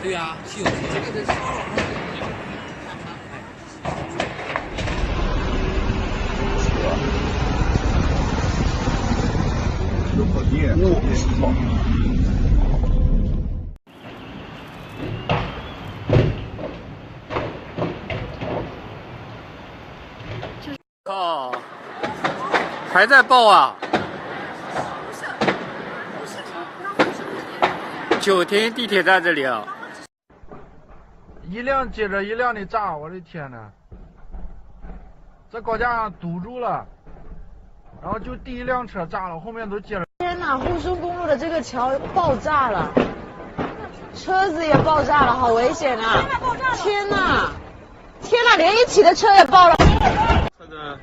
对啊，是有这个的骚扰。靠，还在报啊！9亭地铁站这里啊，一辆接着一辆的炸，我的天呐！这高架上堵住了，然后就第一辆车炸了，后面都接着。天呐，沪苏公路的这个桥爆炸了，车子也爆炸了，好危险啊！天呐，天呐，连一起的车也爆了。车子